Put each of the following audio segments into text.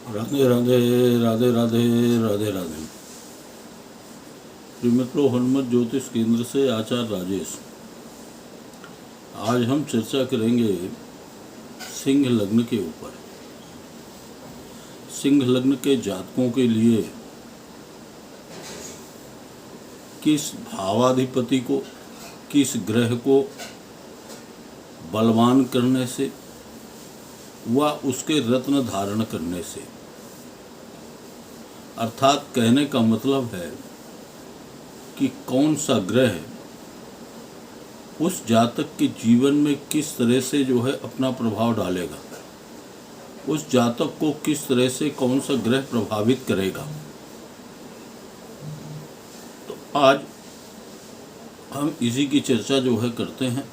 राधे राधे राधे राधे राधे राधे। प्रिय मित्रों, हनुमत ज्योतिष केंद्र से आचार्य राजेश। आज हम चर्चा करेंगे सिंह लग्न के ऊपर। सिंह लग्न के जातकों के लिए किस भावाधिपति को, किस ग्रह को बलवान करने से व उसके रत्न धारण करने से, अर्थात कहने का मतलब है कि कौन सा ग्रह उस जातक के जीवन में किस तरह से अपना प्रभाव डालेगा, उस जातक को किस तरह से कौन सा ग्रह प्रभावित करेगा। तो आज हम इसी की चर्चा करते हैं।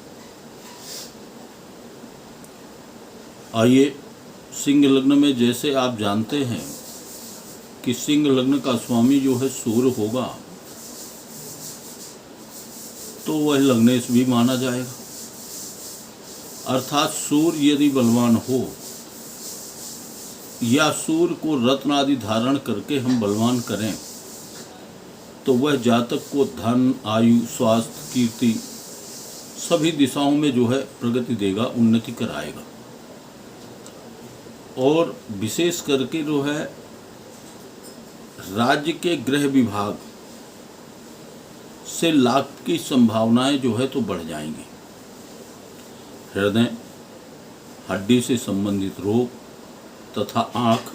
आइए, सिंह लग्न में जैसे आप जानते हैं कि सिंह लग्न का स्वामी सूर्य होगा, तो वह लग्नेश भी माना जाएगा। अर्थात सूर्य यदि बलवान हो या सूर्य को रत्न आदि धारण करके हम बलवान करें, तो वह जातक को धन, आयु, स्वास्थ्य, कीर्ति सभी दिशाओं में प्रगति देगा, उन्नति कराएगा। और विशेष करके राज्य के गृह विभाग से लाभ की संभावनाएं तो बढ़ जाएंगी। हृदय, हड्डी से संबंधित रोग तथा आँख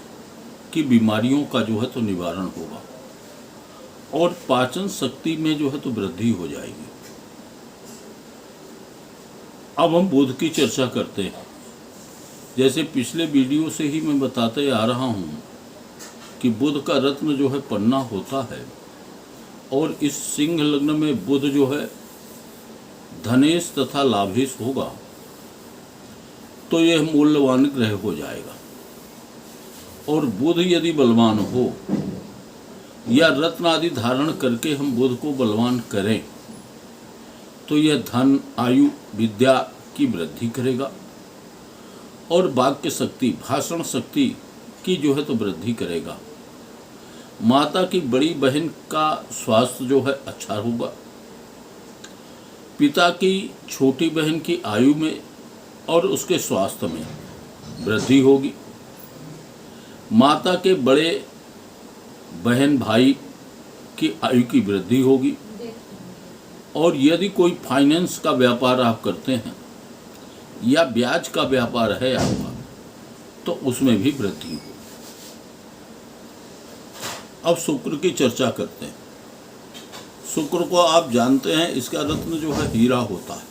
की बीमारियों का तो निवारण होगा और पाचन शक्ति में वृद्धि हो जाएगी। अब हम बुध की चर्चा करते हैं। जैसे पिछले वीडियो से ही मैं बताते आ रहा हूँ कि बुध का रत्न पन्ना होता है, और इस सिंह लग्न में बुध धनेश तथा लाभेश होगा, तो यह मूल्यवान ग्रह हो जाएगा। और बुध यदि बलवान हो या रत्न आदि धारण करके हम बुध को बलवान करें, तो यह धन, आयु, विद्या की वृद्धि करेगा और वाक्य शक्ति, भाषण शक्ति की वृद्धि करेगा। माता की बड़ी बहन का स्वास्थ्य अच्छा होगा। पिता की छोटी बहन की आयु में और उसके स्वास्थ्य में वृद्धि होगी। माता के बड़े बहन भाई की आयु की वृद्धि होगी। और यदि कोई फाइनेंस का व्यापार आप करते हैं या ब्याज का व्यापार है आपका, तो उसमें भी वृद्धि हो। अब शुक्र की चर्चा करते हैं। शुक्र को आप जानते हैं, इसका रत्न हीरा होता है।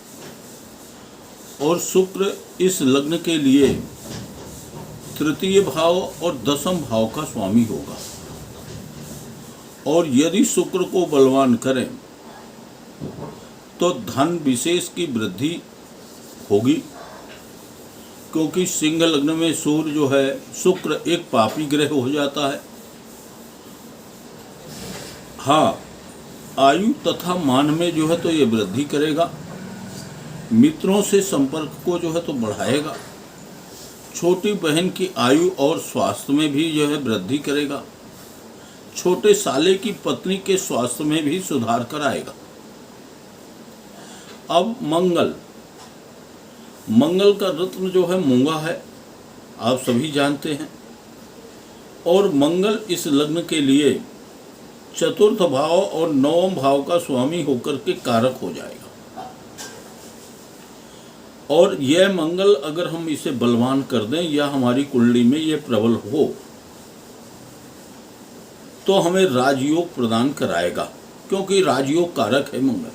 और शुक्र इस लग्न के लिए तृतीय भाव और दशम भाव का स्वामी होगा। और यदि शुक्र को बलवान करें तो धन विशेष की वृद्धि होगी, क्योंकि सिंह लग्न में सूर्य शुक्र एक पापी ग्रह हो जाता है। हाँ, आयु तथा मान में तो ये वृद्धि करेगा। मित्रों से संपर्क को तो बढ़ाएगा। छोटी बहन की आयु और स्वास्थ्य में भी वृद्धि करेगा। छोटे साले की पत्नी के स्वास्थ्य में भी सुधार कराएगा। अब मंगल का रत्न मूंगा है, आप सभी जानते हैं। और मंगल इस लग्न के लिए चतुर्थ भाव और नवम भाव का स्वामी होकर के कारक हो जाएगा। और यह मंगल अगर हम इसे बलवान कर दें या हमारी कुंडली में यह प्रबल हो, तो हमें राजयोग प्रदान कराएगा, क्योंकि राजयोग कारक है मंगल।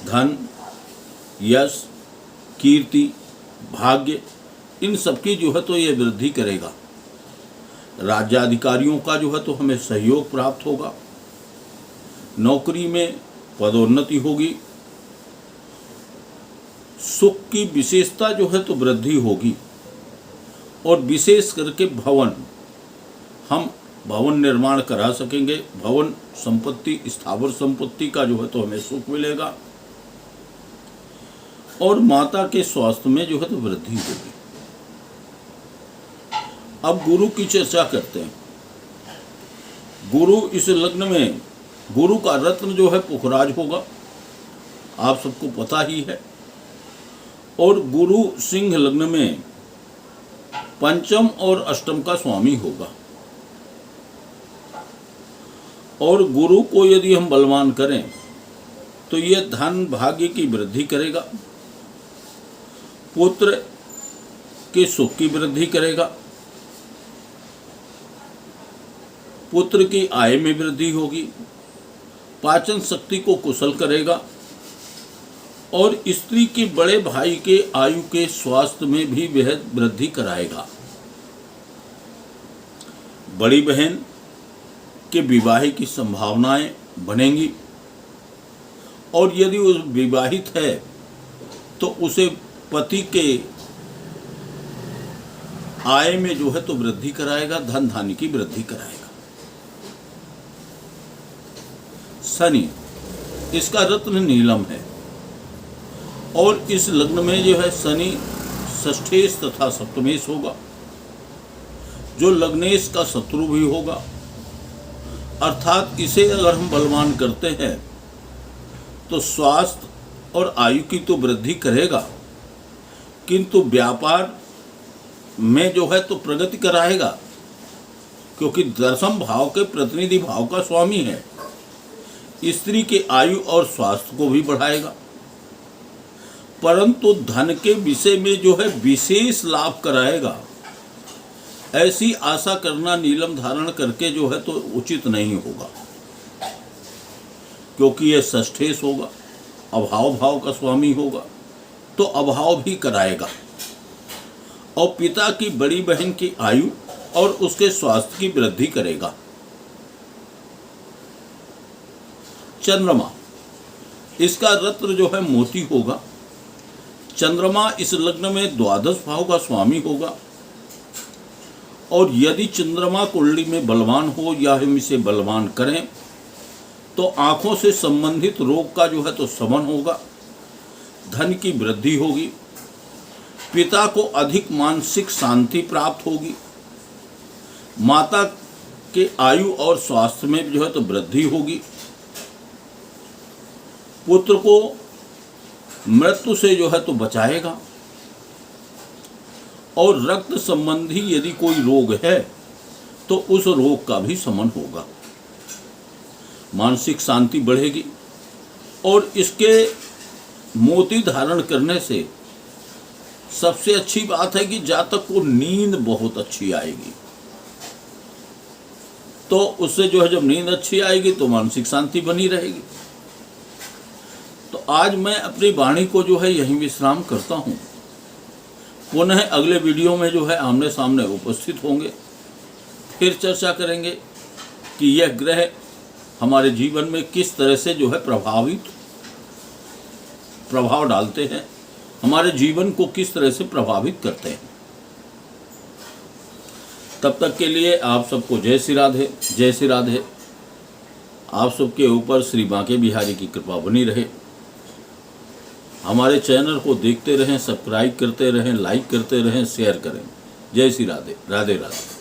धन, यश, कीर्ति, भाग्य, इन सबकी ये वृद्धि करेगा। राज्याधिकारियों का हमें सहयोग प्राप्त होगा। नौकरी में पदोन्नति होगी। सुख की विशेषता वृद्धि होगी। और विशेष करके हम भवन निर्माण करा सकेंगे। भवन संपत्ति, स्थावर संपत्ति का हमें सुख मिलेगा। और माता के स्वास्थ्य में वृद्धि होगी। अब गुरु की चर्चा करते हैं। गुरु इस लग्न में, गुरु का रत्न जो है पुखराज होगा, आप सबको पता ही है। और गुरु सिंह लग्न में पंचम और अष्टम का स्वामी होगा। और गुरु को यदि हम बलवान करें तो यह धन भाग्य की वृद्धि करेगा, पुत्र के सुख की वृद्धि करेगा, पुत्र की आय में वृद्धि होगी, पाचन शक्ति को कुशल करेगा और स्त्री के बड़े भाई के आयु के स्वास्थ्य में भी बेहद वृद्धि कराएगा। बड़ी बहन के विवाह की संभावनाएं बनेंगी और यदि वो विवाहित है तो उसे पति के आय में जो है तो वृद्धि कराएगा, धन धान्य की वृद्धि कराएगा। शनि, इसका रत्न नीलम है और इस लग्न में जो है शनि षष्ठेश तथा सप्तमेश होगा, जो लग्नेश का शत्रु भी होगा। अर्थात इसे अगर हम बलवान करते हैं तो स्वास्थ्य और आयु की तो वृद्धि करेगा, किंतु व्यापार में जो है तो प्रगति कराएगा, क्योंकि दशम भाव के प्रतिनिधि भाव का स्वामी है। स्त्री के आयु और स्वास्थ्य को भी बढ़ाएगा, परंतु धन के विषय में जो है विशेष लाभ कराएगा। ऐसी आशा करना नीलम धारण करके जो है तो उचित नहीं होगा, क्योंकि यह षष्ठेश होगा, अभाव भाव का स्वामी होगा, तो अभाव भी कराएगा और पिता की बड़ी बहन की आयु और उसके स्वास्थ्य की वृद्धि करेगा। चंद्रमा, इसका रत्न जो है मोती होगा। चंद्रमा इस लग्न में द्वादश भाव का स्वामी होगा और यदि चंद्रमा कुंडली में बलवान हो या हम इसे बलवान करें तो आंखों से संबंधित रोग का जो है तो शमन होगा, धन की वृद्धि होगी, पिता को अधिक मानसिक शांति प्राप्त होगी, माता के आयु और स्वास्थ्य में जो है तो वृद्धि होगी, पुत्र को मृत्यु से जो है तो बचाएगा और रक्त संबंधी यदि कोई रोग है तो उस रोग का भी शमन होगा, मानसिक शांति बढ़ेगी। और इसके मोती धारण करने से सबसे अच्छी बात है कि जातक को नींद बहुत अच्छी आएगी, तो उससे जो है जब नींद अच्छी आएगी तो मानसिक शांति बनी रहेगी। तो आज मैं अपनी वाणी को जो है यहीं विश्राम करता हूँ। पुनः अगले वीडियो में जो है आमने सामने उपस्थित होंगे, फिर चर्चा करेंगे कि यह ग्रह हमारे जीवन में किस तरह से जो है प्रभाव डालते हैं, हमारे जीवन को किस तरह से प्रभावित करते हैं। तब तक के लिए आप सबको जय श्री राधे, जय श्री राधे। आप सबके ऊपर श्री बांके बिहारी की कृपा बनी रहे। हमारे चैनल को देखते रहें, सब्सक्राइब करते रहें, लाइक करते रहें, शेयर करें। जय श्री राधे, राधे राधे।